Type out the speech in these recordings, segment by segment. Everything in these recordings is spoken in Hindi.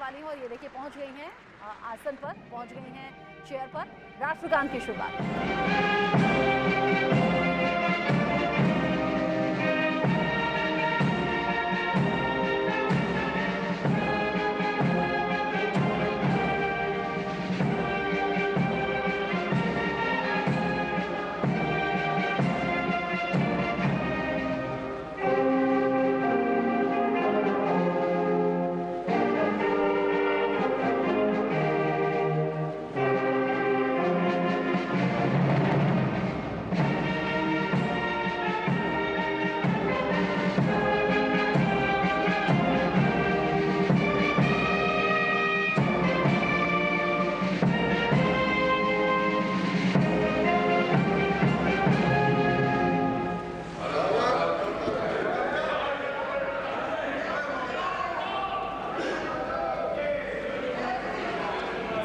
वाली हैं और ये देखिए पहुंच गई हैं आसन पर, पहुंच गई हैं चेयर पर। राष्ट्रगान की शुरुआत।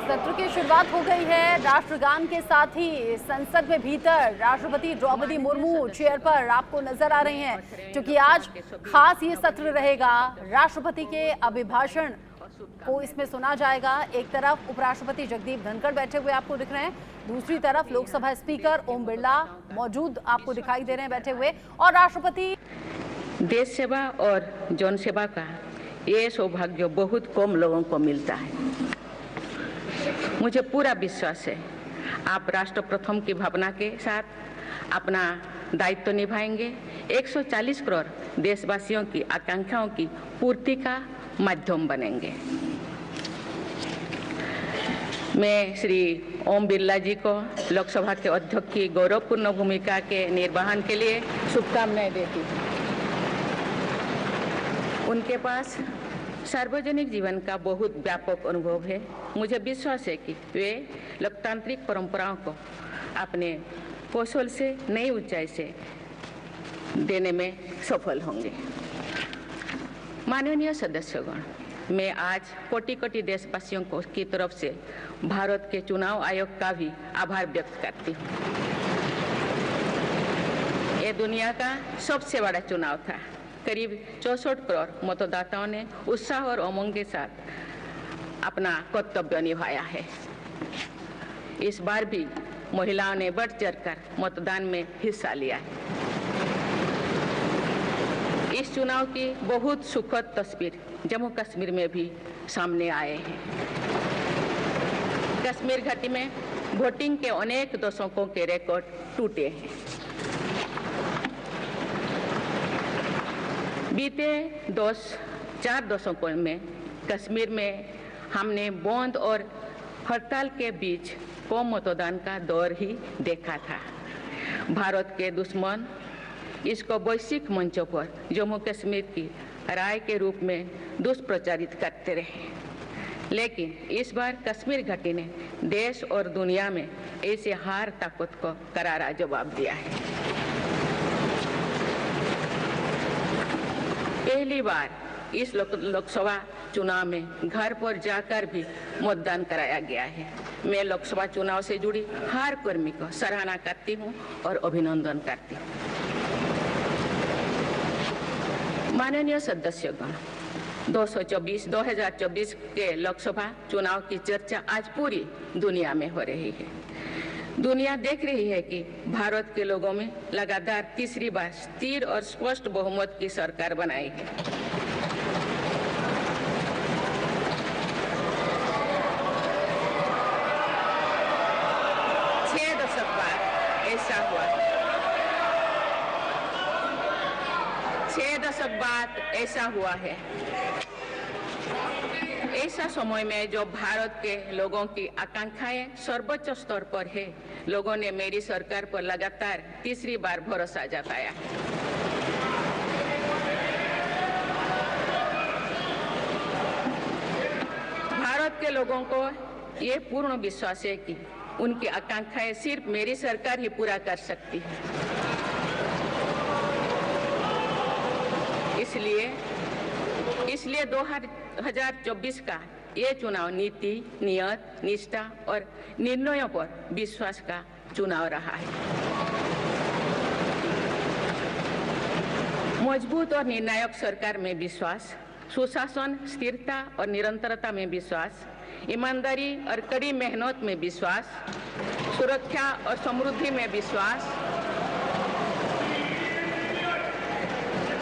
सत्र की शुरुआत हो गई है। राष्ट्रगान के साथ ही संसद में भीतर राष्ट्रपति द्रौपदी मुर्मू चेयर पर आपको नजर आ रही हैं, क्योंकि आज खास ये सत्र रहेगा। राष्ट्रपति के अभिभाषण को इसमें सुना जाएगा। एक तरफ उपराष्ट्रपति जगदीप धनखड़ बैठे हुए आपको दिख रहे हैं, दूसरी तरफ लोकसभा स्पीकर ओम बिरला मौजूद आपको दिखाई दे रहे हैं बैठे हुए। और राष्ट्रपति देश सेवा और जन सेवा का ये सौभाग्य बहुत कम लोगों को मिलता है। मुझे पूरा विश्वास है आप राष्ट्र प्रथम की भावना के साथ अपना दायित्व निभाएंगे, 140 करोड़ देशवासियों की आकांक्षाओं की पूर्ति का माध्यम बनेंगे। मैं श्री ओम बिरला जी को लोकसभा के अध्यक्ष की गौरवपूर्ण भूमिका के निर्वहन के लिए शुभकामनाएं देती हूँ। उनके पास सार्वजनिक जीवन का बहुत व्यापक अनुभव है। मुझे विश्वास है कि वे लोकतांत्रिक परंपराओं को अपने कौशल से नई ऊंचाई से देने में सफल होंगे। माननीय सदस्यगण, मैं आज कोटि कोटि देशवासियों को की तरफ से भारत के चुनाव आयोग का भी आभार व्यक्त करती हूँ। ये दुनिया का सबसे बड़ा चुनाव था। करीब 64 करोड़ मतदाताओं ने उत्साह और उमंग के साथ अपना कर्तव्य निभाया है। इस बार भी महिलाओं ने बढ़ चढ़कर मतदान में हिस्सा लिया है। इस चुनाव की बहुत सुखद तस्वीर जम्मू कश्मीर में भी सामने आए हैं। कश्मीर घाटी में वोटिंग के अनेक दशकों के रिकॉर्ड टूटे हैं। बीते 4 दशकों में कश्मीर में हमने बंद और हड़ताल के बीच कम मतदान का दौर ही देखा था। भारत के दुश्मन इसको वैश्विक मंचों पर जम्मू कश्मीर की राय के रूप में दुष्प्रचारित करते रहे, लेकिन इस बार कश्मीर घाटी ने देश और दुनिया में ऐसे हार ताकत को करारा जवाब दिया है। पहली बार इस लोकसभा चुनाव में घर पर जाकर भी मतदान कराया गया है। मैं लोकसभा चुनाव से जुड़ी हर कर्मी को सराहना करती हूं और अभिनंदन करती हूं। माननीय सदस्यगण, 2024 के लोकसभा चुनाव की चर्चा आज पूरी दुनिया में हो रही है। दुनिया देख रही है कि भारत के लोगों में लगातार तीसरी बार स्थिर और स्पष्ट बहुमत की सरकार बनाई है। छह दशक बाद ऐसा हुआ है। ऐसा समय में जो भारत के लोगों की आकांक्षाएं सर्वोच्च स्तर पर है, लोगों ने मेरी सरकार पर लगातार तीसरी बार भरोसा जताया। भारत के लोगों को ये पूर्ण विश्वास है कि उनकी आकांक्षाएं सिर्फ मेरी सरकार ही पूरा कर सकती है। इसलिए 2024 का ये चुनाव नीति, नियत, निष्ठा और निर्णयों पर विश्वास का चुनाव रहा है। मजबूत और निर्णायक सरकार में विश्वास सुशासन, स्थिरता और निरंतरता में विश्वास, ईमानदारी और कड़ी मेहनत में विश्वास, सुरक्षा और समृद्धि में विश्वास,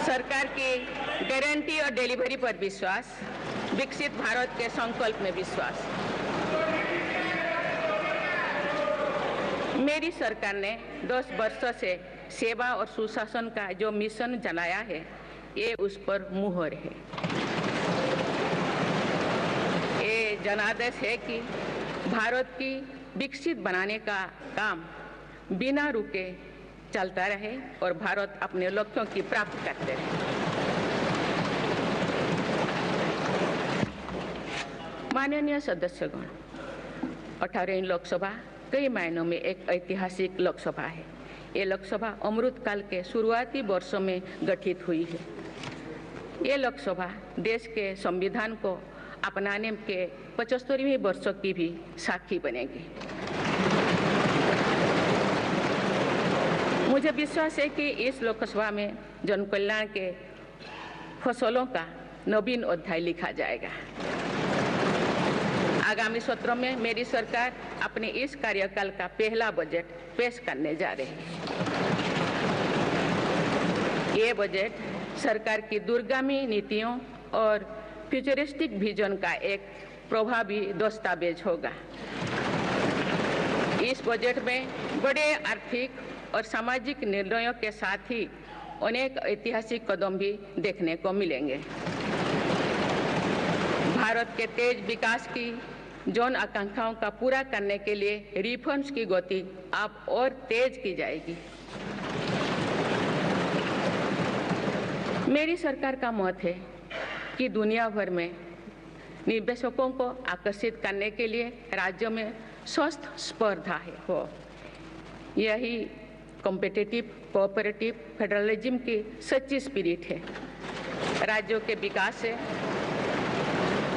सरकार की गारंटी और डिलीवरी पर विश्वास, विकसित भारत के संकल्प में विश्वास। मेरी सरकार ने 10 वर्षों से सेवा और सुशासन का जो मिशन चलाया है, ये उस पर मुहर है। ये जनादेश है कि भारत की विकसित बनाने का काम बिना रुके चलता रहे और भारत अपने लक्ष्यों की प्राप्ति करते रहे। माननीय सदस्यगण, 18वीं लोकसभा कई मायनों में एक ऐतिहासिक लोकसभा है। ये लोकसभा अमृतकाल के शुरुआती वर्षों में गठित हुई है। ये लोकसभा देश के संविधान को अपनाने के 75वें वर्षों की भी साक्षी बनेगी। मुझे विश्वास है कि इस लोकसभा में जन कल्याण के फसलों का नवीन अध्याय लिखा जाएगा। आगामी सत्र में मेरी सरकार अपने इस कार्यकाल का पहला बजट पेश करने जा रही है। ये बजट सरकार की दूरगामी नीतियों और फ्यूचरिस्टिक विजन का एक प्रभावी दस्तावेज होगा। इस बजट में बड़े आर्थिक और सामाजिक निर्णयों के साथ ही अनेक ऐतिहासिक कदम भी देखने को मिलेंगे। भारत के तेज विकास की जन आकांक्षाओं का पूरा करने के लिए रिफॉर्म्स की गति अब और तेज की जाएगी। मेरी सरकार का मत है कि दुनिया भर में निवेशकों को आकर्षित करने के लिए राज्यों में स्वस्थ स्पर्धा हो। यही कॉम्पिटिटिव कोऑपरेटिव फेडरलिज्म की सच्ची स्पिरिट है। राज्यों के विकास से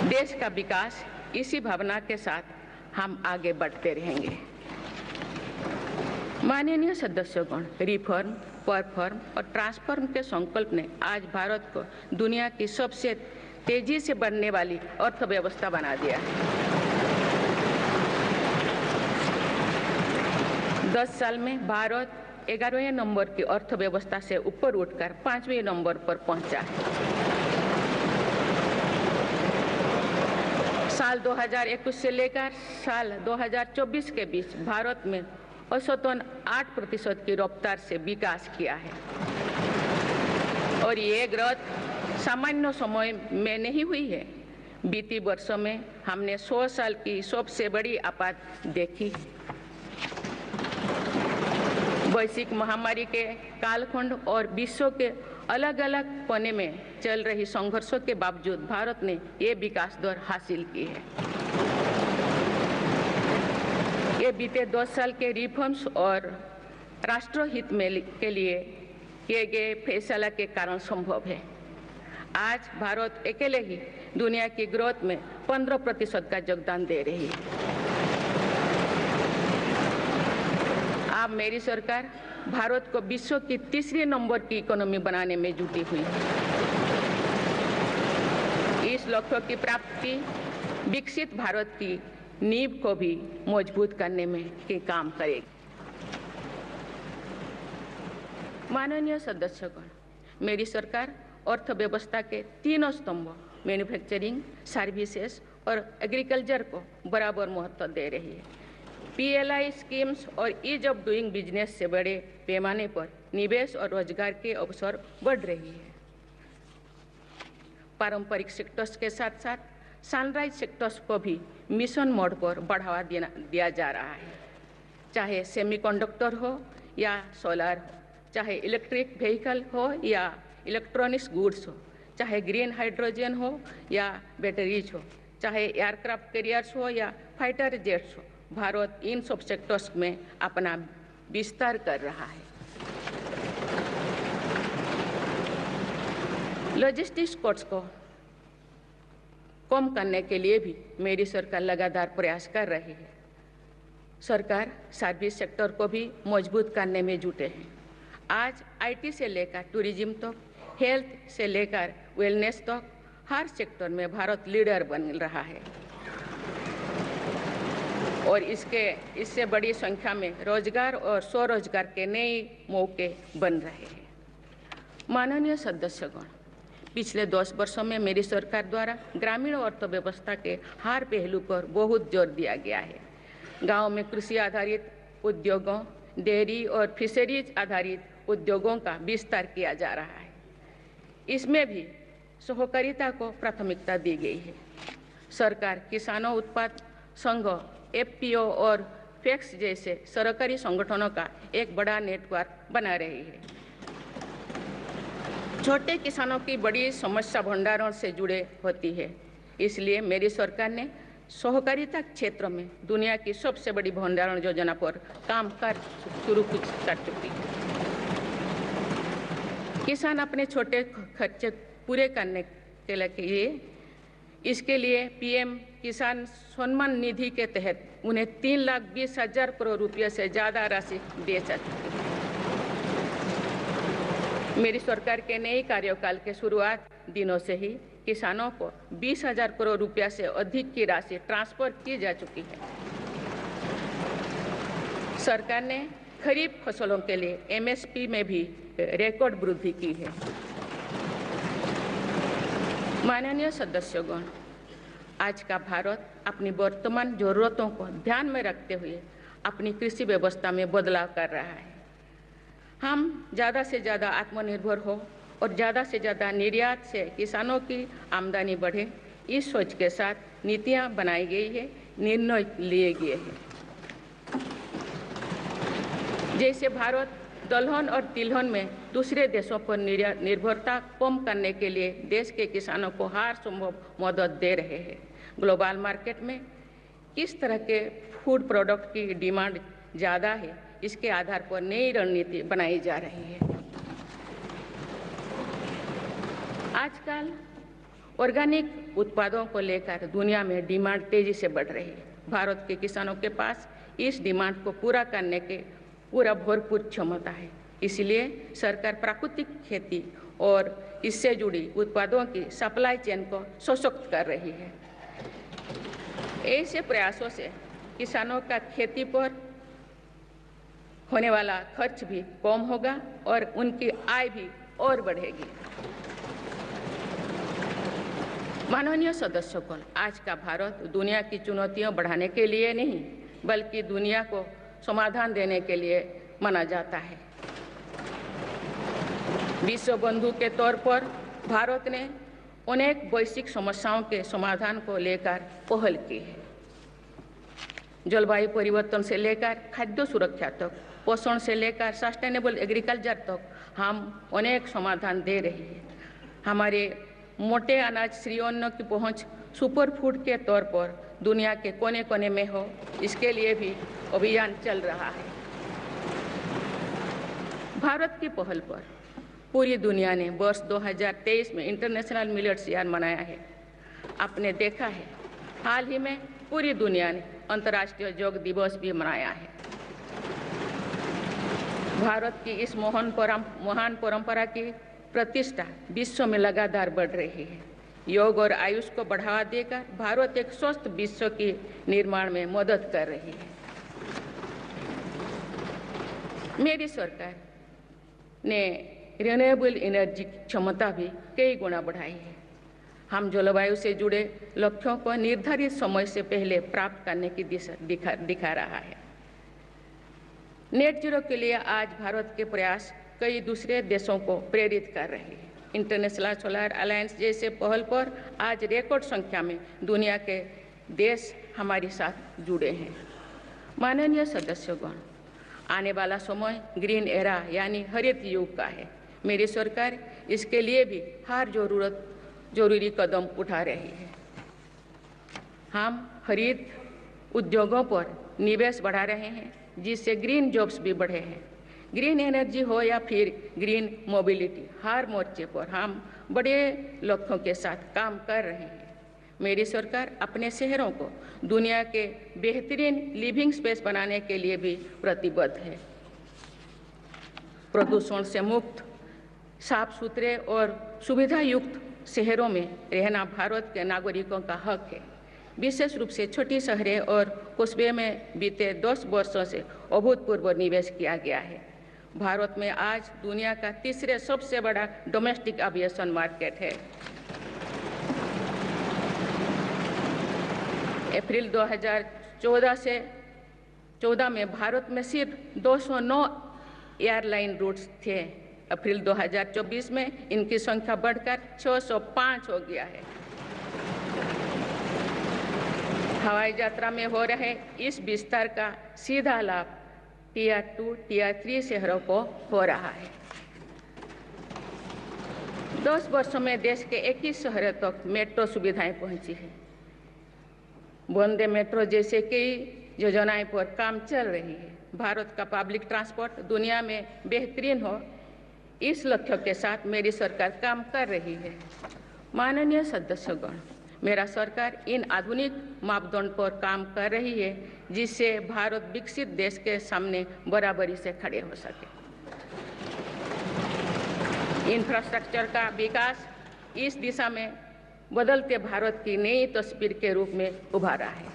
देश का विकास, इसी भावना के साथ हम आगे बढ़ते रहेंगे। माननीय सदस्यगण, रिफॉर्म, परफॉर्म और ट्रांसफॉर्म के संकल्प ने आज भारत को दुनिया की सबसे तेजी से बढ़ने वाली अर्थव्यवस्था बना दिया है। 10 साल में भारत 11वें नंबर की अर्थव्यवस्था से ऊपर उठकर 5वें नंबर पर पहुंचा है। साल 2021 से लेकर साल 2024 के बीच भारत में औसतन 8% की रफ्तार से विकास किया है और ये ग्रोथ सामान्य समय में नहीं हुई है। बीती वर्षों में हमने 100 साल की सबसे बड़ी आपात देखी। वैश्विक महामारी के कालखंड और विश्व के अलग अलग कोने में चल रही संघर्षों के बावजूद भारत ने ये विकास दर हासिल की है। ये बीते 10 साल के रिफॉर्म्स और राष्ट्रहित में के लिए किए गए फैसला के कारण संभव है। आज भारत अकेले ही दुनिया की ग्रोथ में 15% का योगदान दे रही है। अब मेरी सरकार भारत को विश्व की 3रे नंबर की इकोनॉमी बनाने में जुटी हुई है। इस लक्ष्य की प्राप्ति विकसित भारत की नींव को भी मजबूत करने में काम करेगी। माननीय सदस्यगण, मेरी सरकार अर्थव्यवस्था के 3 स्तंभ मैन्युफैक्चरिंग, सर्विसेज और एग्रीकल्चर को बराबर महत्व दे रही है। PLI स्कीम्स और ईज ऑफ डूइंग बिजनेस से बड़े पैमाने पर निवेश और रोजगार के अवसर बढ़ रही है। पारंपरिक सेक्टर्स के साथ साथ सनराइज सेक्टर्स को भी मिशन मोड पर बढ़ावा दिया जा रहा है। चाहे सेमीकंडक्टर हो या सोलर हो, चाहे इलेक्ट्रिक व्हीकल हो या इलेक्ट्रॉनिक्स गुड्स हो, चाहे ग्रीन हाइड्रोजन हो या बैटरीज हो, चाहे एयरक्राफ्ट कैरियर्स हो या फाइटर जेट्स हो, भारत इन सब सेक्टर्स में अपना विस्तार कर रहा है। लॉजिस्टिक्स कॉस्ट को कम करने के लिए भी मेरी सरकार लगातार प्रयास कर रही है। सरकार सर्विस सेक्टर को भी मजबूत करने में जुटे हैं। आज IT से लेकर टूरिज्म तक, हेल्थ से लेकर वेलनेस तक हर सेक्टर में भारत लीडर बन रहा है और इससे बड़ी संख्या में रोजगार और स्वरोजगार के नए मौके बन रहे हैं। माननीय सदस्यगण, पिछले 10 वर्षों में मेरी सरकार द्वारा ग्रामीण अर्थव्यवस्था के हर पहलू पर बहुत जोर दिया गया है। गांव में कृषि आधारित उद्योगों, डेयरी और फिशरीज आधारित उद्योगों का विस्तार किया जा रहा है। इसमें भी सहकारिता को प्राथमिकता दी गई है। सरकार किसानों उत्पाद संघ, एफपीओ और फैक्स जैसे सरकारी संगठनों का एक बड़ा नेटवर्क बना रही है। छोटे किसानों की बड़ी समस्या भंडारण से जुड़े होती है, इसलिए मेरी सरकार ने सहकारिता क्षेत्र में दुनिया की सबसे बड़ी भंडारण योजना पर काम शुरू कर चुकी है। किसान अपने छोटे खर्चे पूरे करने के लिए इसके लिए पीएम किसान सम्मान निधि के तहत उन्हें 3,20,000 करोड़ रुपये से ज़्यादा राशि दे सकती है। मेरी सरकार के नए कार्यकाल के शुरुआत दिनों से ही किसानों को 20,000 करोड़ रुपया से अधिक की राशि ट्रांसफर की जा चुकी है। सरकार ने खरीफ फसलों के लिए एमएसपी में भी रिकॉर्ड वृद्धि की है। माननीय सदस्यगण, आज का भारत अपनी वर्तमान जरूरतों को ध्यान में रखते हुए अपनी कृषि व्यवस्था में बदलाव कर रहा है। हम ज़्यादा से ज़्यादा आत्मनिर्भर हो और ज़्यादा से ज़्यादा निर्यात से किसानों की आमदनी बढ़े, इस सोच के साथ नीतियाँ बनाई गई है, निर्णय लिए गए हैं। जैसे भारत दलहन और तिलहन में दूसरे देशों पर निर्भरता कम करने के लिए देश के किसानों को हर संभव मदद दे रहे हैं। ग्लोबल मार्केट में किस तरह के फूड प्रोडक्ट की डिमांड ज़्यादा है, इसके आधार पर नई रणनीति बनाई जा रही है। आजकल ऑर्गेनिक उत्पादों को लेकर दुनिया में डिमांड तेजी से बढ़ रही है। भारत के किसानों के पास इस डिमांड को पूरा करने के भरपूर क्षमता है। इसलिए सरकार प्राकृतिक खेती और इससे जुड़ी उत्पादों की सप्लाई चेन को सशक्त कर रही है। ऐसे प्रयासों से किसानों का खेती पर होने वाला खर्च भी कम होगा और उनकी आय भी और बढ़ेगी। माननीय सदस्यगण, आज का भारत दुनिया की चुनौतियां बढ़ाने के लिए नहीं बल्कि दुनिया को समाधान देने के लिए माना जाता है। विश्व बंधु के तौर पर भारत ने अनेक वैश्विक समस्याओं के समाधान को लेकर पहल की है। जलवायु परिवर्तन से लेकर खाद्य सुरक्षा तक, पोषण से लेकर सस्टेनेबल एग्रीकल्चर तक हम अनेक समाधान दे रहे हैं। हमारे मोटे अनाज श्रीअन्न की पहुंच सुपर फूड के तौर पर दुनिया के कोने कोने में हो, इसके लिए भी अभियान चल रहा है। भारत की पहल पर पूरी दुनिया ने वर्ष 2023 में इंटरनेशनल मिलेट्स ईयर मनाया है। आपने देखा है, हाल ही में पूरी दुनिया ने अंतर्राष्ट्रीय योग दिवस भी मनाया है। भारत की इस महान परंपरा की प्रतिष्ठा विश्व में लगातार बढ़ रही है। योग और आयुष को बढ़ावा देकर भारत एक स्वस्थ विश्व के निर्माण में मदद कर रही है। मेरी सरकार ने रिन्यूएबल एनर्जी की क्षमता भी कई गुना बढ़ाई है। हम जलवायु से जुड़े लक्ष्यों को निर्धारित समय से पहले प्राप्त करने की दिशा दिखा रहा है। नेट जीरो के लिए आज भारत के प्रयास कई दूसरे देशों को प्रेरित कर रहे हैं। इंटरनेशनल सोलर अलायंस जैसे पहल पर आज रिकॉर्ड संख्या में दुनिया के देश हमारे साथ जुड़े हैं। माननीय सदस्यगण, आने वाला समय ग्रीन एरा यानी हरित युग का है। मेरी सरकार इसके लिए भी हर जरूरी कदम उठा रही है। हम हरित उद्योगों पर निवेश बढ़ा रहे हैं, जिससे ग्रीन जॉब्स भी बढ़े हैं। ग्रीन एनर्जी हो या फिर ग्रीन मोबिलिटी, हर मोर्चे पर हम बड़े लक्ष्यों के साथ काम कर रहे हैं। मेरी सरकार अपने शहरों को दुनिया के बेहतरीन लिविंग स्पेस बनाने के लिए भी प्रतिबद्ध है। प्रदूषण से मुक्त, साफ सुथरे और सुविधा युक्त शहरों में रहना भारत के नागरिकों का हक है। विशेष रूप से छोटी शहरें और कस्बे में बीते 10 वर्षों से अभूतपूर्व निवेश किया गया है। भारत में आज दुनिया का तीसरे सबसे बड़ा डोमेस्टिक एविएशन मार्केट है। अप्रैल 2014 में भारत में सिर्फ 209 एयरलाइन रूट्स थे। अप्रैल 2024 में इनकी संख्या बढ़कर 605 हो गया है। हवाई यात्रा में हो रहे इस विस्तार का सीधा लाभ टियर 2, टियर 3 शहरों को हो रहा है। 10 वर्षों में देश के 21 शहरों तक मेट्रो सुविधाएं पहुंची है। वंदे मेट्रो जैसे कई योजनाएं पर काम चल रही है। भारत का पब्लिक ट्रांसपोर्ट दुनिया में बेहतरीन हो, इस लक्ष्य के साथ मेरी सरकार काम कर रही है। माननीय सदस्यगण, मेरा सरकार इन आधुनिक मापदंड पर काम कर रही है जिससे भारत विकसित देश के सामने बराबरी से खड़े हो सके। इंफ्रास्ट्रक्चर का विकास इस दिशा में बदलते भारत की नई तस्वीर के रूप में उभारा है।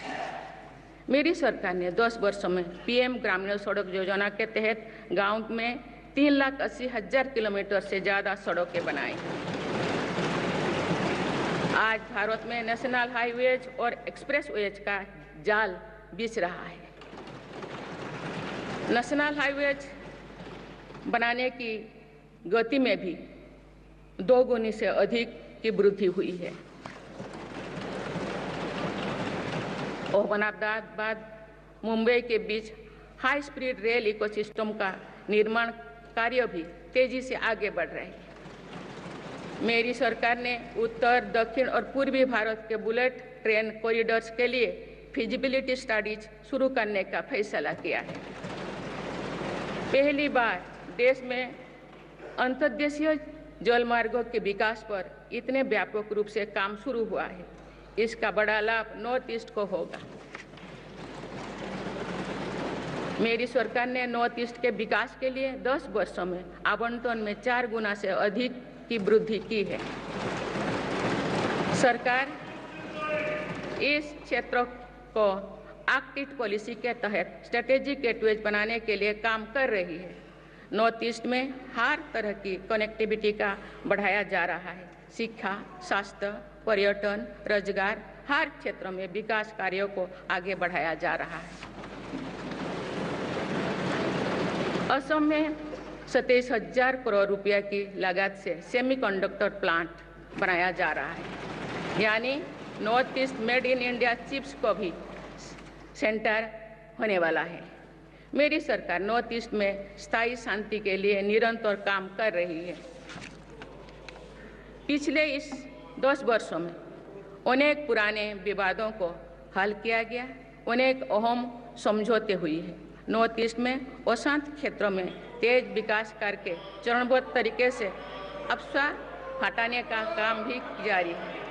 मेरी सरकार ने 10 वर्षों में पीएम ग्रामीण सड़क योजना के तहत गांव में 3,80,000 किलोमीटर से ज़्यादा सड़कें बनाई। आज भारत में नेशनल हाईवेज और एक्सप्रेसवेज का जाल बिछ रहा है। नेशनल हाईवेज बनाने की गति में भी 2 गुनी से अधिक की वृद्धि हुई है। अहमदाबाद मुंबई के बीच हाई स्पीड रेल इकोसिस्टम का निर्माण कार्य भी तेजी से आगे बढ़ रहे हैं। मेरी सरकार ने उत्तर, दक्षिण और पूर्वी भारत के बुलेट ट्रेन कॉरिडोर्स के लिए फिजिबिलिटी स्टडीज शुरू करने का फैसला किया है। पहली बार देश में अंतर्देशीय जल मार्गों के विकास पर इतने व्यापक रूप से काम शुरू हुआ है। इसका बड़ा लाभ नॉर्थ ईस्ट को होगा। मेरी सरकार ने नॉर्थ ईस्ट के विकास के लिए 10 वर्षों में आवंटन में 4 गुना से अधिक की वृद्धि की है। सरकार इस क्षेत्र को एक्ट पॉलिसी के तहत स्ट्रेटेजिक गेटवेज बनाने के लिए काम कर रही है। नॉर्थ ईस्ट में हर तरह की कनेक्टिविटी का बढ़ाया जा रहा है। शिक्षा, स्वास्थ्य, पर्यटन, रोजगार, हर क्षेत्र में विकास कार्यों को आगे बढ़ाया जा रहा है। असम में 27,000 करोड़ रुपया की लागत से सेमीकंडक्टर प्लांट बनाया जा रहा है। यानी north east made in India chips को भी सेंटर होने वाला है। मेरी सरकार नॉर्थ ईस्ट में स्थायी शांति के लिए निरंतर काम कर रही है। पिछले इस 10 वर्षों में अनेक पुराने विवादों को हल किया गया, अनेक अहम समझौते हुई है। नॉर्थ ईस्ट में अशांत क्षेत्रों में तेज विकास करके चरणबद्ध तरीके से अफवाह हटाने का काम भी जारी है।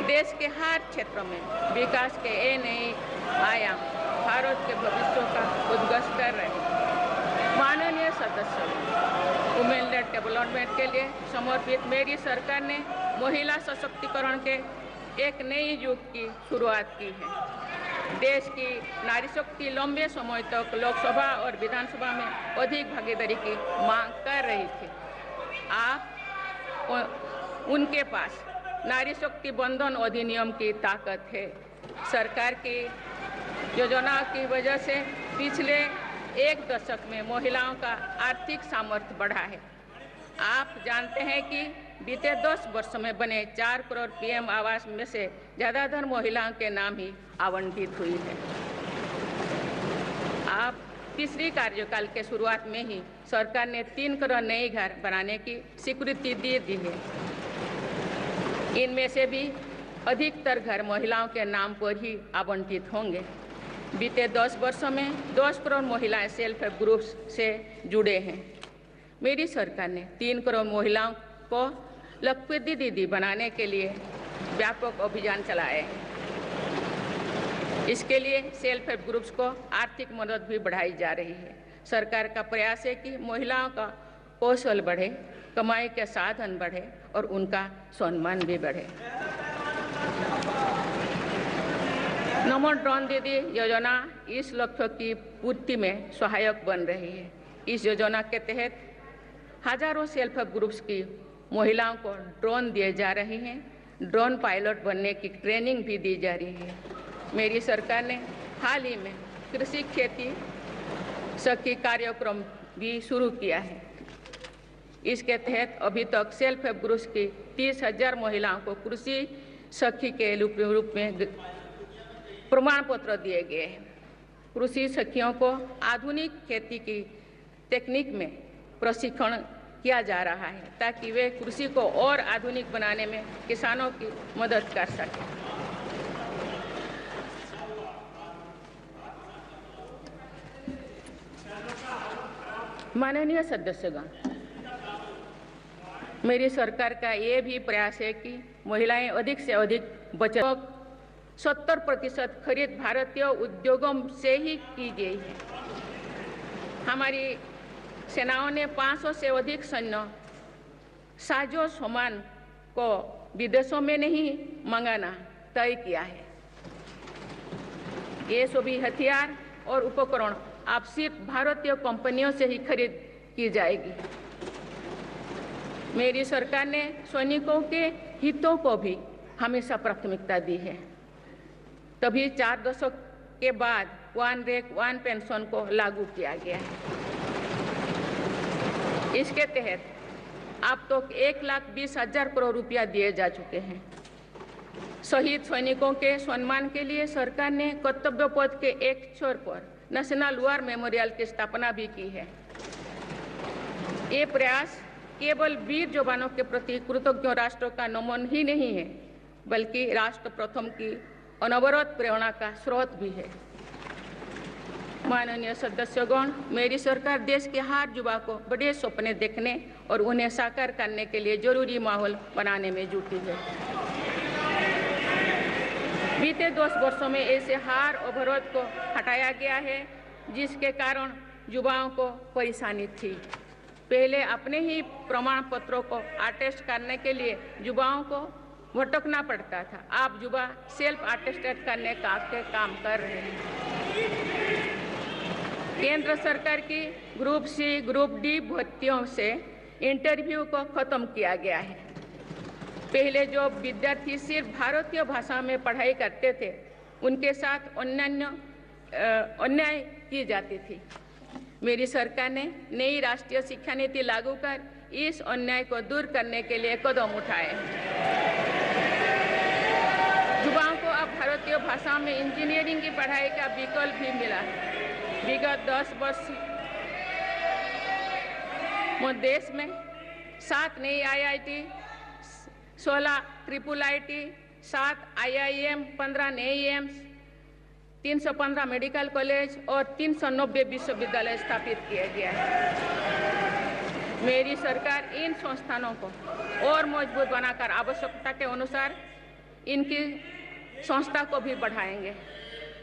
देश के हर क्षेत्र में विकास के ये नए आयाम भारत के भविष्य का उद्घोष कर रहे हैं। माननीय सदस्य, वुमेन लेड डेवलपमेंट के लिए समर्पित मेरी सरकार ने महिला सशक्तिकरण के एक नई युग की शुरुआत की है। देश की नारी शक्ति लंबे समय तक लोकसभा और विधानसभा में अधिक भागीदारी की मांग कर रही थी। आप उनके पास नारी शक्ति बंधन अधिनियम की ताकत है। सरकार की योजनाओं की वजह से पिछले 1 दशक में महिलाओं का आर्थिक सामर्थ्य बढ़ा है। आप जानते हैं कि बीते 10 वर्षों में बने 4 करोड़ पीएम आवास में से ज़्यादातर महिलाओं के नाम ही आवंटित हुई है। आप तीसरी कार्यकाल के शुरुआत में ही सरकार ने 3 करोड़ नए घर बनाने की स्वीकृति दे दी है। इनमें से भी अधिकतर घर महिलाओं के नाम पर ही आवंटित होंगे। बीते 10 वर्षों में 10 करोड़ महिलाएं सेल्फ हेल्प ग्रुप्स से जुड़े हैं। मेरी सरकार ने 3 करोड़ महिलाओं को लखपति दीदी बनाने के लिए व्यापक अभियान चलाए हैं। इसके लिए सेल्फ हेल्प ग्रुप्स को आर्थिक मदद भी बढ़ाई जा रही है। सरकार का प्रयास है कि महिलाओं का कौशल बढ़े, कमाई के साधन बढ़े और उनका सम्मान भी बढ़े। नमो ड्रोन दीदी योजना इस लक्ष्य की पूर्ति में सहायक बन रही है। इस योजना के तहत हजारों सेल्फ हेल्प ग्रुप्स की महिलाओं को ड्रोन दिए जा रहे हैं। ड्रोन पायलट बनने की ट्रेनिंग भी दी जा रही है। मेरी सरकार ने हाल ही में कृषि खेती सखी कार्यक्रम भी शुरू किया है। इसके तहत अभी तक सेल्फ हेल्प ग्रुप्स की 30,000 महिलाओं को कृषि सखी के रूप में प्रमाण पत्र दिए गए हैं। कृषि सखियों को आधुनिक खेती की तकनीक में प्रशिक्षण किया जा रहा है ताकि वे कृषि को और आधुनिक बनाने में किसानों की मदद कर सकें। माननीय सदस्यगण, मेरी सरकार का ये भी प्रयास है कि महिलाएं अधिक से अधिक बचत 70% खरीद भारतीय उद्योगों से ही की गई है। हमारी सेनाओं ने 500 से अधिक सैन्य साजो सामान को विदेशों में नहीं मंगाना तय किया है। ये सभी हथियार और उपकरण अब सिर्फ भारतीय कंपनियों से ही खरीद की जाएगी। मेरी सरकार ने सैनिकों के हितों को भी हमेशा प्राथमिकता दी है। तभी 4 दशक के बाद वन रैंक वन पेंशन को लागू किया गया है। इसके तहत अब तक 1,20,000 करोड़ रुपया दिए जा चुके हैं। शहीद सैनिकों के सम्मान के लिए सरकार ने कर्तव्य पथ के एक छोर पर नेशनल वॉर मेमोरियल की स्थापना भी की है। ये प्रयास केवल वीर जवानों के प्रति कृतज्ञ राष्ट्र का नमन ही नहीं है, बल्कि राष्ट्र प्रथम की अनवरत प्रेरणा का स्रोत भी है। माननीय सदस्यगण, मेरी सरकार देश के हर युवा को बड़े सपने देखने और उन्हें साकार करने के लिए जरूरी माहौल बनाने में जुटी है। बीते 10 वर्षों में ऐसे हर अवरोध को हटाया गया है जिसके कारण युवाओं को परेशानी थी। पहले अपने ही प्रमाण पत्रों को अटेस्ट करने के लिए युवाओं को भटकना पड़ता था। अब युवा सेल्फ अटेस्टेड करने का काम कर रहे हैं। केंद्र सरकार की ग्रुप सी ग्रुप डी भर्तियों से इंटरव्यू को खत्म किया गया है। पहले जो विद्यार्थी सिर्फ भारतीय भाषा में पढ़ाई करते थे उनके साथ अन्याय की जाती थी। मेरी सरकार ने नई राष्ट्रीय शिक्षा नीति लागू कर इस अन्याय को दूर करने के लिए कदम उठाए। युवाओं को अब भारतीय भाषा में इंजीनियरिंग की पढ़ाई का विकल्प भी मिला है। विगत 10 वर्ष में देश में 7 नई IIT, 16 IIIT, 7 IIM, 15 नए एम्स, 315 मेडिकल कॉलेज और 390 विश्वविद्यालय स्थापित किया गया है। मेरी सरकार इन संस्थानों को और मजबूत बनाकर आवश्यकता के अनुसार इनकी संस्था को भी बढ़ाएंगे।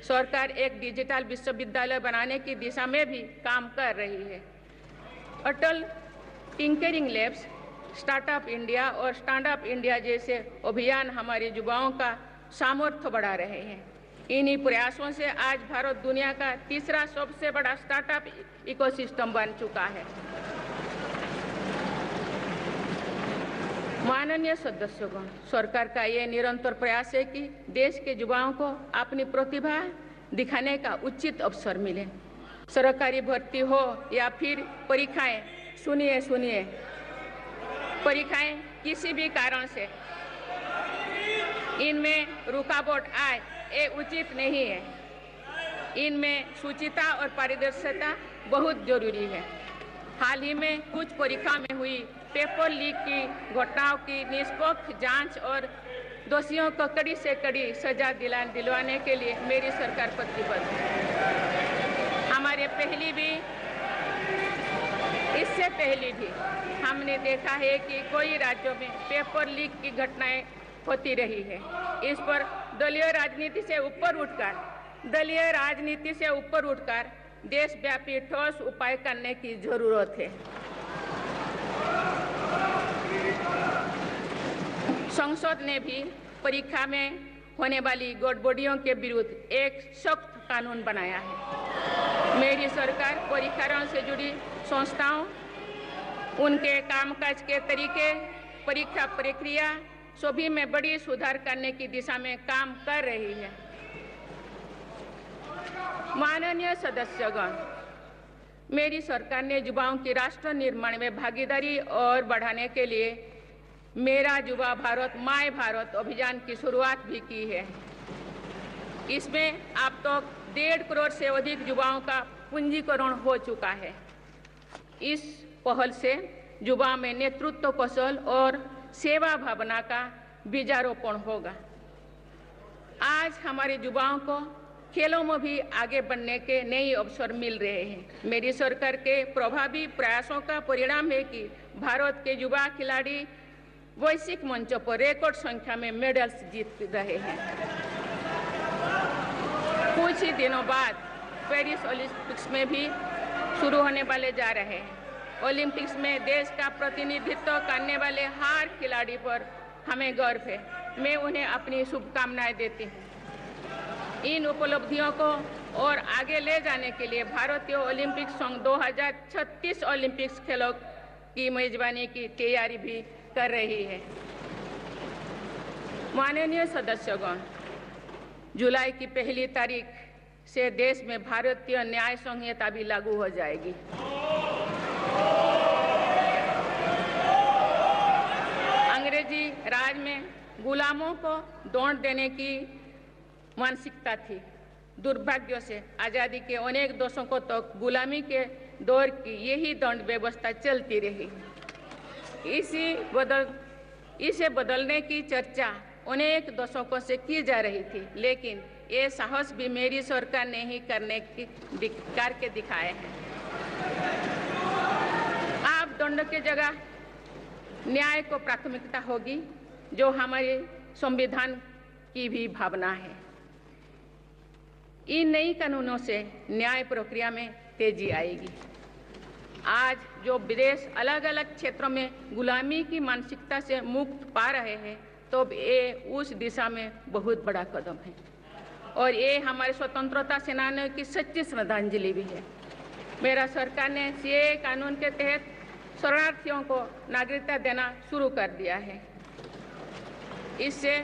सरकार एक डिजिटल विश्वविद्यालय बनाने की दिशा में भी काम कर रही है। अटल टिंकरिंग लैब्स, स्टार्टअप इंडिया और स्टैंडअप इंडिया जैसे अभियान हमारे युवाओं का सामर्थ्य बढ़ा रहे हैं। इन्हीं प्रयासों से आज भारत दुनिया का तीसरा सबसे बड़ा स्टार्टअप इकोसिस्टम बन चुका है। माननीय सदस्यगण, सरकार का ये निरंतर प्रयास है कि देश के युवाओं को अपनी प्रतिभा दिखाने का उचित अवसर मिले। सरकारी भर्ती हो या फिर परीक्षाएं, सुनिए, परीक्षाएं किसी भी कारण से इनमें रुकावट आए, ये उचित नहीं है। इनमें शुचिता और पारदर्शिता बहुत जरूरी है। हाल ही में कुछ परीक्षा में हुई पेपर लीक की घटनाओं की निष्पक्ष जांच और दोषियों को कड़ी से कड़ी सजा दिलवाने के लिए मेरी सरकार प्रतिबद्ध है। हमारे इससे पहले भी हमने देखा है कि कई राज्यों में पेपर लीक की घटनाएं होती रही है। इस पर दलीय राजनीति से ऊपर उठकर देशव्यापी ठोस उपाय करने की जरूरत है। संसद ने भी परीक्षा में होने वाली गड़बड़ियों के विरुद्ध एक सख्त कानून बनाया है। मेरी सरकार परीक्षाओं से जुड़ी संस्थाओं, उनके कामकाज के तरीके, परीक्षा प्रक्रिया सभी में बड़ी सुधार करने की दिशा में काम कर रही है। माननीय सदस्यगण, मेरी सरकार ने युवाओं की राष्ट्र निर्माण में भागीदारी और बढ़ाने के लिए मेरा युवा भारत माय भारत अभियान की शुरुआत भी की है। इसमें अब तक 1.5 करोड़ से अधिक युवाओं का पंजीकरण हो चुका है। इस पहल से युवाओं में नेतृत्व कौशल और सेवा भावना का बीजारोपण होगा। आज हमारे युवाओं को खेलों में भी आगे बढ़ने के नए अवसर मिल रहे हैं। मेरी सरकार के प्रभावी प्रयासों का परिणाम है कि भारत के युवा खिलाड़ी वैश्विक मंचों पर रिकॉर्ड संख्या में मेडल्स जीत रहे हैं। कुछ ही दिनों बाद पेरिस ओलंपिक्स में भी शुरू होने वाले जा रहे हैं। ओलंपिक्स में देश का प्रतिनिधित्व करने वाले हर खिलाड़ी पर हमें गर्व है। मैं उन्हें अपनी शुभकामनाएं देती हूं। इन उपलब्धियों को और आगे ले जाने के लिए भारतीय ओलंपिक संघ 2036 ओलंपिक्स खेलों की मेजबानी की तैयारी भी कर रही है। माननीय सदस्यगण, जुलाई की 1 तारीख से देश में भारतीय न्याय संहिता भी लागू हो जाएगी। अंग्रेजी राज में गुलामों को दौड़ देने की मानसिकता थी। दुर्भाग्य से आज़ादी के अनेक दशकों तक गुलामी के दौर की यही दंड व्यवस्था चलती रही। इसे बदलने की चर्चा अनेक दशकों से की जा रही थी, लेकिन ये साहस भी मेरी सरकार ने ही करके दिखाए हैं। अब दंड की जगह न्याय को प्राथमिकता होगी, जो हमारे संविधान की भी भावना है। इन नई कानूनों से न्याय प्रक्रिया में तेजी आएगी। आज जो विदेश अलग अलग क्षेत्रों में गुलामी की मानसिकता से मुक्त पा रहे हैं, तो ये उस दिशा में बहुत बड़ा कदम है और ये हमारे स्वतंत्रता सेनानियों की सच्ची श्रद्धांजलि भी है। मेरा सरकार ने सीएए कानून के तहत शरणार्थियों को नागरिकता देना शुरू कर दिया है। इससे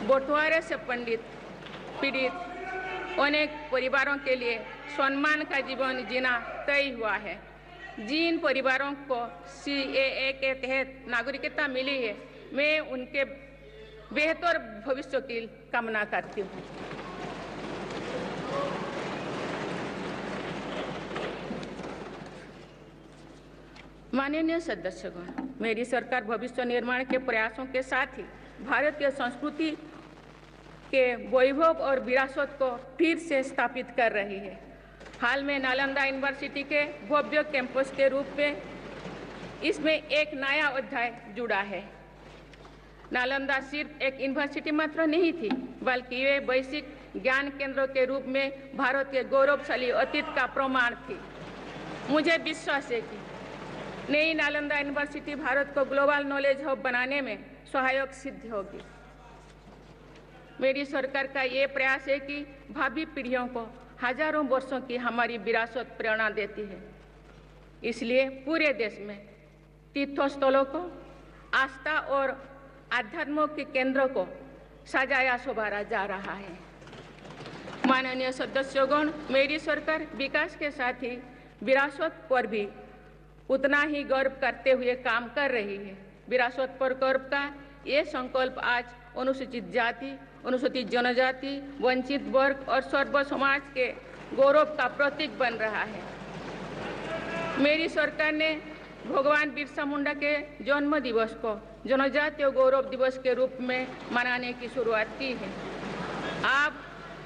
बंटवारे से पीड़ित अनेक परिवारों के लिए सम्मान का जीवन जीना तय हुआ है। जिन परिवारों को सीएए के तहत नागरिकता मिली है, मैं उनके बेहतर भविष्य की कामना करती हूँ। माननीय सदस्यगण, मेरी सरकार भविष्य निर्माण के प्रयासों के साथ ही भारतीय संस्कृति के वैभव और विरासत को फिर से स्थापित कर रही है। हाल में नालंदा यूनिवर्सिटी के भव्य कैंपस के रूप में इसमें एक नया अध्याय जुड़ा है। नालंदा सिर्फ एक यूनिवर्सिटी मात्र नहीं थी, बल्कि ये वैश्विक ज्ञान केंद्र के रूप में भारत के गौरवशाली अतीत का प्रमाण थी। मुझे विश्वास है कि नई नालंदा यूनिवर्सिटी भारत को ग्लोबल नॉलेज हब बनाने में सहायक सिद्ध होगी। मेरी सरकार का ये प्रयास है कि भावी पीढ़ियों को हजारों वर्षों की हमारी विरासत प्रेरणा देती है। इसलिए पूरे देश में तीर्थस्थलों को, आस्था और आध्यात्म के केंद्रों को सजाया संवारा जा रहा है। माननीय सदस्यगण, मेरी सरकार विकास के साथ ही विरासत पर भी उतना ही गर्व करते हुए काम कर रही है। विरासत पर गर्व का ये संकल्प आज अनुसूचित जाति, अनुसूचित जनजाति, वंचित वर्ग और सर्व समाज के गौरव का प्रतीक बन रहा है। मेरी सरकार ने भगवान बिरसा मुंडा के जन्म दिवस को जनजातीय गौरव दिवस के रूप में मनाने की शुरुआत की है। अब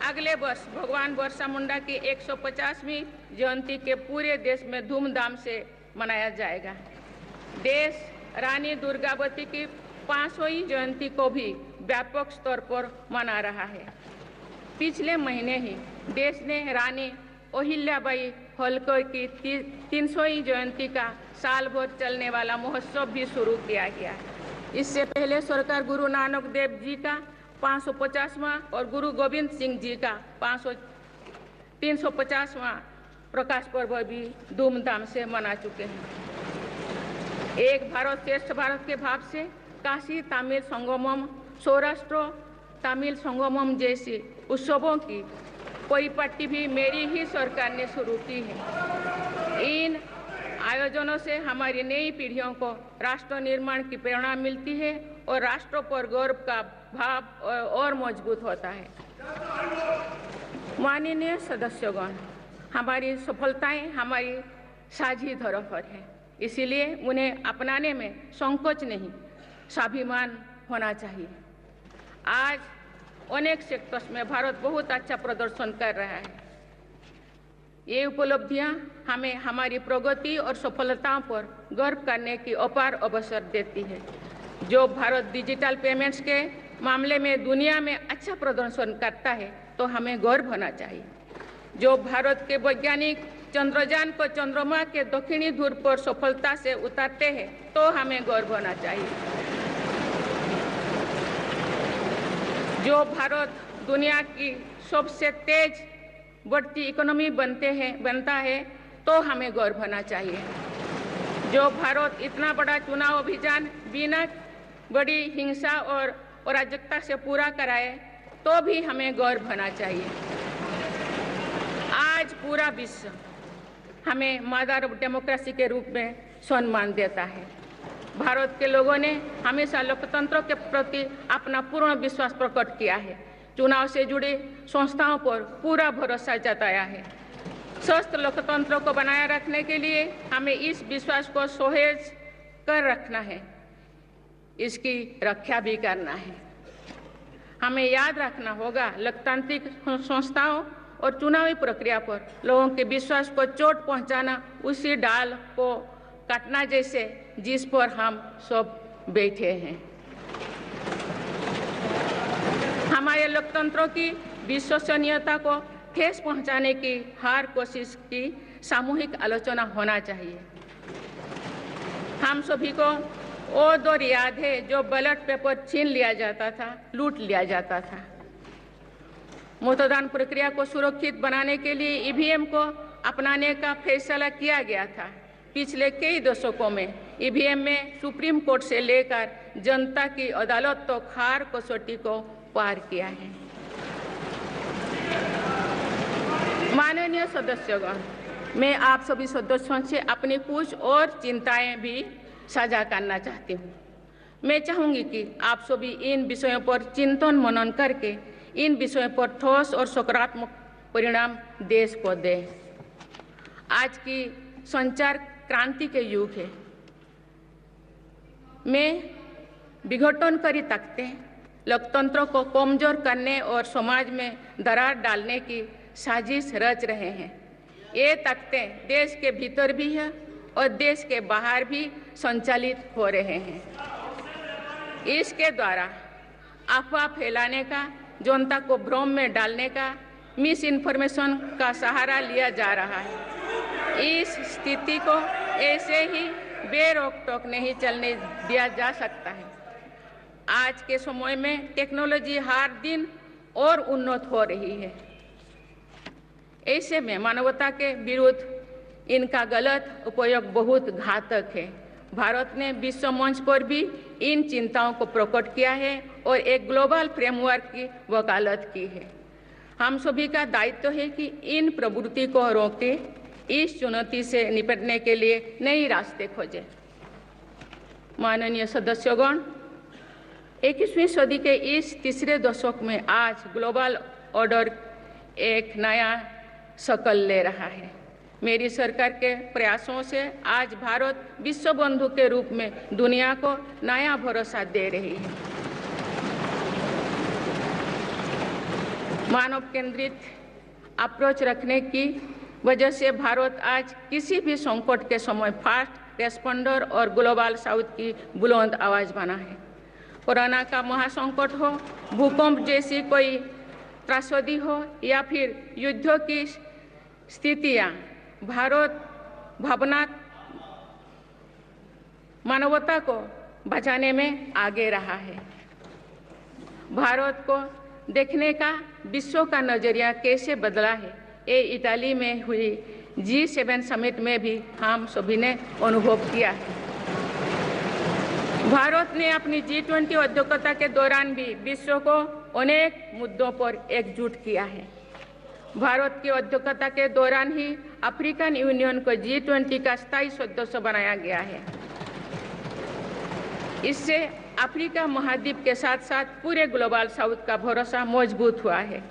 अगले वर्ष भगवान बिरसा मुंडा की 150वीं जयंती के पूरे देश में धूमधाम से मनाया जाएगा। देश रानी दुर्गावती की 500वीं जयंती को भी व्यापक स्तर पर मना रहा है। पिछले महीने ही देश ने रानी अहिल्याबाई होलकर की 300वीं जयंती का साल भर चलने वाला महोत्सव भी शुरू किया गया है। इससे पहले सरकार गुरु नानक देव जी का 550वां और गुरु गोविंद सिंह जी का 350वां प्रकाश पर्व भी धूमधाम से मना चुके हैं। एक भारत श्रेष्ठ भारत के भाव से काशी तमिल संगमम, सौराष्ट्र तमिल संगमम जैसे उत्सवों की परिपाटी भी मेरी ही सरकार ने शुरू की है। इन आयोजनों से हमारी नई पीढ़ियों को राष्ट्र निर्माण की प्रेरणा मिलती है और राष्ट्र पर गौरव का भाव और मजबूत होता है। माननीय सदस्यगण, हमारी सफलताएं हमारी साझी धरोहर है, इसीलिए उन्हें अपनाने में संकोच नहीं, स्वाभिमान होना चाहिए। आज अनेक सेक्टर्स में भारत बहुत अच्छा प्रदर्शन कर रहा है। ये उपलब्धियां हमें हमारी प्रगति और सफलताओं पर गर्व करने की अपार अवसर देती है। जो भारत डिजिटल पेमेंट्स के मामले में दुनिया में अच्छा प्रदर्शन करता है तो हमें गर्व होना चाहिए। जो भारत के वैज्ञानिक चंद्रयान को चंद्रमा के दक्षिणी ध्रुव पर सफलता से उतारते हैं तो हमें गर्व होना चाहिए। जो भारत दुनिया की सबसे तेज बढ़ती इकोनॉमी बनता है तो हमें गर्व होना चाहिए। जो भारत इतना बड़ा चुनाव अभियान बिना बड़ी हिंसा और अराजकता से पूरा कराए तो भी हमें गर्व होना चाहिए। आज पूरा विश्व हमें मदर ऑफ डेमोक्रेसी के रूप में सम्मान देता है। भारत के लोगों ने हमेशा लोकतंत्र के प्रति अपना पूर्ण विश्वास प्रकट किया है। चुनाव से जुड़ी संस्थाओं पर पूरा भरोसा जताया है। स्वस्थ लोकतंत्र को बनाए रखने के लिए हमें इस विश्वास को सुसह्य कर रखना है, इसकी रक्षा भी करना है। हमें याद रखना होगा, लोकतांत्रिक संस्थाओं और चुनावी प्रक्रिया पर लोगों के विश्वास को चोट पहुंचाना उसी डाल को काटना जैसे जिस पर हम सब बैठे हैं। हमारे लोकतंत्रों की विश्वसनीयता को ठेस पहुंचाने की हर कोशिश की सामूहिक आलोचना होना चाहिए। हम सभी को वो दौर याद है जो बैलेट पेपर छीन लिया जाता था, लूट लिया जाता था। मतदान प्रक्रिया को सुरक्षित बनाने के लिए ईवीएम को अपनाने का फैसला किया गया था। पिछले कई दशकों में ईवीएम में सुप्रीम कोर्ट से लेकर जनता की अदालत तो हर कसौटी को पार किया है। माननीय सदस्यगण, मैं आप सभी सदस्यों से अपनी कुछ और चिंताएं भी साझा करना चाहती हूँ। मैं चाहूँगी कि आप सभी इन विषयों पर चिंतन मनन करके इन विषयों पर ठोस और सकारात्मक परिणाम देश को दें। आज की संचार क्रांति के युग है। में विघटनकारी ताकतें लोकतंत्र को कमजोर करने और समाज में दरार डालने की साजिश रच रहे हैं। ये ताकतें देश के भीतर भी है और देश के बाहर भी संचालित हो रहे हैं। इसके द्वारा अफवाह फैलाने का, जनता को भ्रम में डालने का, मिस इन्फॉर्मेशन का सहारा लिया जा रहा है। इस स्थिति को ऐसे ही बेरोक टोक नहीं चलने दिया जा सकता है। आज के समय में टेक्नोलॉजी हर दिन और उन्नत हो रही है। ऐसे में मानवता के विरुद्ध इनका गलत उपयोग बहुत घातक है। भारत ने विश्व मंच पर भी इन चिंताओं को प्रकट किया है और एक ग्लोबल फ्रेमवर्क की वकालत की है। हम सभी का दायित्व है कि इन प्रवृत्ति को रोके, इस चुनौती से निपटने के लिए नए रास्ते खोजें। माननीय सदस्यगण, 21वीं सदी के इस तीसरे दशक में आज ग्लोबल ऑर्डर एक नया शक्ल ले रहा है। मेरी सरकार के प्रयासों से आज भारत विश्व बंधु के रूप में दुनिया को नया भरोसा दे रही है। मानव केंद्रित अप्रोच रखने की वजह से भारत आज किसी भी संकट के समय फास्ट रेस्पॉन्डर और ग्लोबल साउथ की बुलंद आवाज बना है। कोरोना का महासंकट हो, भूकंप जैसी कोई त्रासदी हो या फिर युद्धों की स्थितियां, भारत भावना मानवता को बचाने में आगे रहा है। भारत को देखने का विश्व का नजरिया कैसे बदला है, ये इटाली में हुई G7 समिट में भी हम सभी ने अनुभव किया है। भारत ने अपनी G20 उद्योगिता के दौरान भी विश्व को अनेक मुद्दों पर एकजुट किया है। भारत की उद्योगिता के दौरान ही अफ्रीकन यूनियन को G20 का स्थायी सदस्य बनाया गया है। इससे अफ्रीका महाद्वीप के साथ साथ पूरे ग्लोबल साउथ का भरोसा मजबूत हुआ है।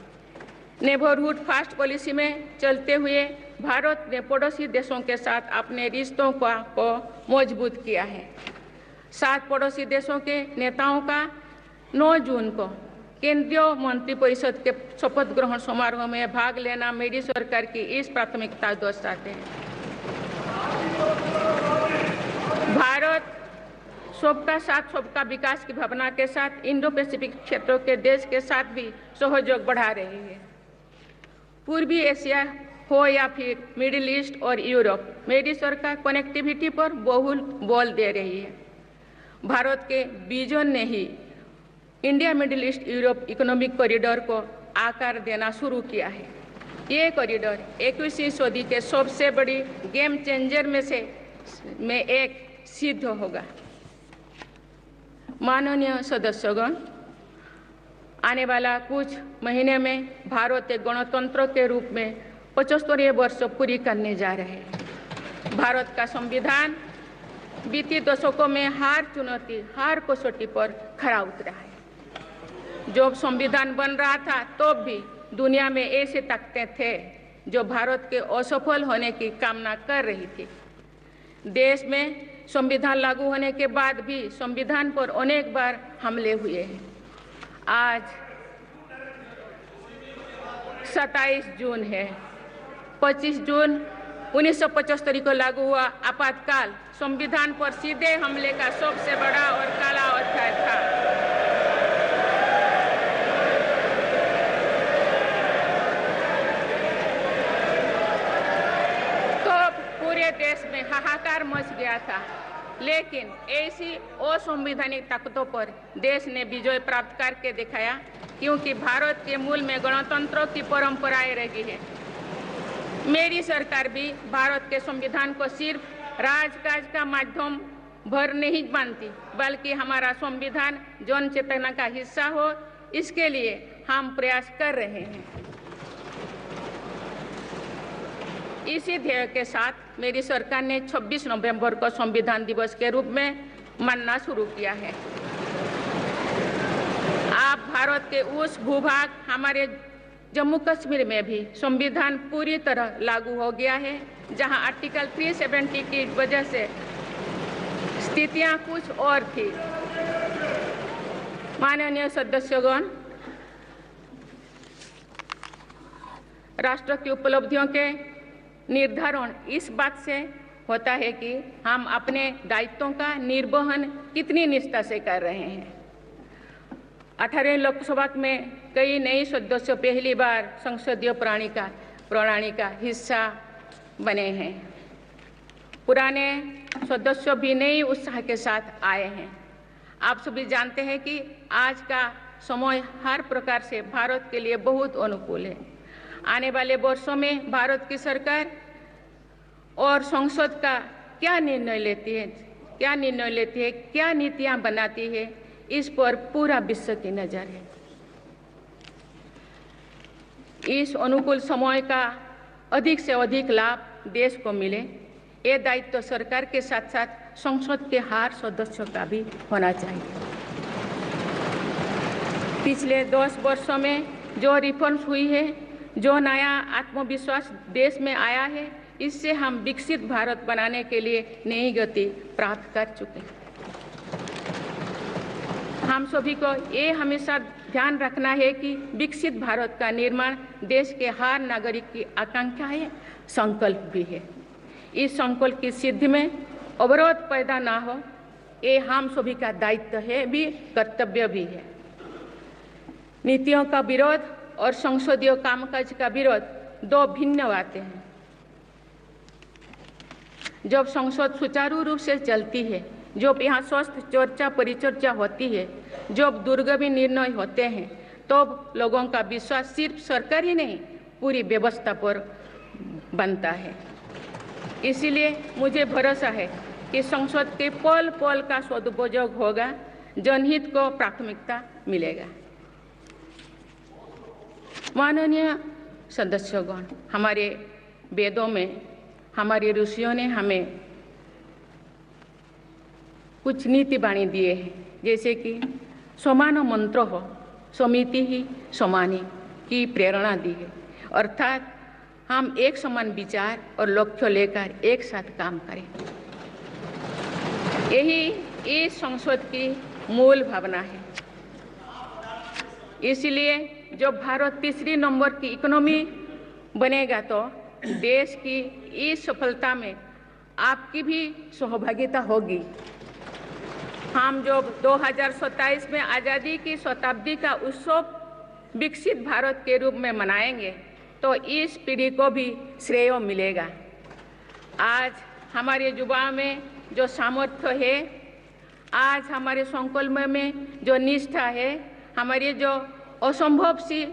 नेबरहुड फर्स्ट पॉलिसी में चलते हुए भारत ने पड़ोसी देशों के साथ अपने रिश्तों को मजबूत किया है। 7 पड़ोसी देशों के नेताओं का 9 जून को केंद्रीय मंत्रिपरिषद के शपथ ग्रहण समारोह में भाग लेना मेरी सरकार की इस प्राथमिकता दर्शाते हैं। भारत सबका साथ सबका विकास की भावना के साथ इंडो पैसिफिक क्षेत्रों के देश के साथ भी सहयोग बढ़ा रही है। पूर्वी एशिया हो या फिर मिडिल ईस्ट और यूरोप, मेरी सरकार कनेक्टिविटी पर बहुल बल दे रही है। भारत के विजन ने ही India Middle East Europe economic corridor को आकार देना शुरू किया है। ये कॉरिडोर 21वीं सदी के सबसे बड़ी गेम चेंजर में एक सिद्ध होगा। माननीय सदस्यगण, आने वाला कुछ महीने में भारत एक गणतंत्र के रूप में 75वें वर्ष पूरी करने जा रहे हैं। भारत का संविधान बीते दशकों में हर कसौटी पर खरा उतरा है। जब संविधान बन रहा था तो भी दुनिया में ऐसे ताकतें थे जो भारत के असफल होने की कामना कर रही थी। देश में संविधान लागू होने के बाद भी संविधान पर अनेक बार हमले हुए हैं। आज 27 जून है। 25 जून 1975 को लागू हुआ आपातकाल संविधान पर सीधे हमले का सबसे बड़ा और काला अध्याय था। देश में हाहाकार मच गया था, लेकिन ऐसी असंवैधानिक ताकतों पर देश ने विजय प्राप्त करके दिखाया, क्योंकि भारत के मूल में गणतंत्र की परंपराएं रही है। मेरी सरकार भी भारत के संविधान को सिर्फ राजकाज का माध्यम भर नहीं मानती, बल्कि हमारा संविधान जन चेतना का हिस्सा हो, इसके लिए हम प्रयास कर रहे हैं। इसी ध्येय के साथ मेरी सरकार ने 26 नवंबर को संविधान दिवस के रूप में मानना शुरू किया है। अब भारत के उस भूभाग हमारे जम्मू कश्मीर में भी संविधान पूरी तरह लागू हो गया है, जहां आर्टिकल 370 की वजह से स्थितियां कुछ और थी। माननीय सदस्यगण, राष्ट्र की उपलब्धियों के निर्धारण इस बात से होता है कि हम अपने दायित्वों का निर्वहन कितनी निष्ठा से कर रहे हैं। 18वें लोकसभा में कई नए सदस्य पहली बार संसदीय प्रणाली का हिस्सा बने हैं। पुराने सदस्य भी नए उत्साह के साथ आए हैं। आप सभी जानते हैं कि आज का समय हर प्रकार से भारत के लिए बहुत अनुकूल है। आने वाले वर्षों में भारत की सरकार और संसद का क्या निर्णय लेती है, क्या नीतियां बनाती है, इस पर पूरा विश्व की नजर है। इस अनुकूल समय का अधिक से अधिक लाभ देश को मिले, ये दायित्व सरकार के साथ साथ संसद के हर सदस्य का भी होना चाहिए। पिछले 10 वर्षों में जो रिफॉर्म्स हुई है, जो नया आत्मविश्वास देश में आया है, इससे हम विकसित भारत बनाने के लिए नई गति प्राप्त कर चुके हैं। हम सभी को ये हमेशा ध्यान रखना है कि विकसित भारत का निर्माण देश के हर नागरिक की आकांक्षा है, संकल्प भी है। इस संकल्प की सिद्धि में अवरोध पैदा ना हो, ये हम सभी का दायित्व है भी, कर्तव्य भी है। नीतियों का विरोध और संसदीय कामकाज का विरोध दो भिन्न बातें हैं। जब संसद सुचारू रूप से चलती है, जब यहाँ स्वस्थ चर्चा परिचर्चा होती है, जब दूरगामी निर्णय होते हैं, तब लोगों का विश्वास सिर्फ सरकार ही नहीं पूरी व्यवस्था पर बनता है। इसीलिए मुझे भरोसा है कि संसद के पल पल का सदुपयोग होगा, जनहित को प्राथमिकता मिलेगा। माननीय सदस्यगण, हमारे वेदों में हमारे ऋषियों ने हमें कुछ नीति वाणी दिए हैं, जैसे कि समान मंत्र हो समिति ही समानी की प्रेरणा दी है, अर्थात हम एक समान विचार और लक्ष्य लेकर एक साथ काम करें। यही इस संसद की मूल भावना है। इसलिए जब भारत तीसरी नंबर की इकोनॉमी बनेगा तो देश की इस सफलता में आपकी भी सहभागिता होगी। हम जब 2027 में आज़ादी की शताब्दी का उत्सव विकसित भारत के रूप में मनाएंगे तो इस पीढ़ी को भी श्रेय मिलेगा। आज हमारे युवाओं में जो सामर्थ्य है, आज हमारे संकल्प में जो निष्ठा है, हमारी जो असंभव सी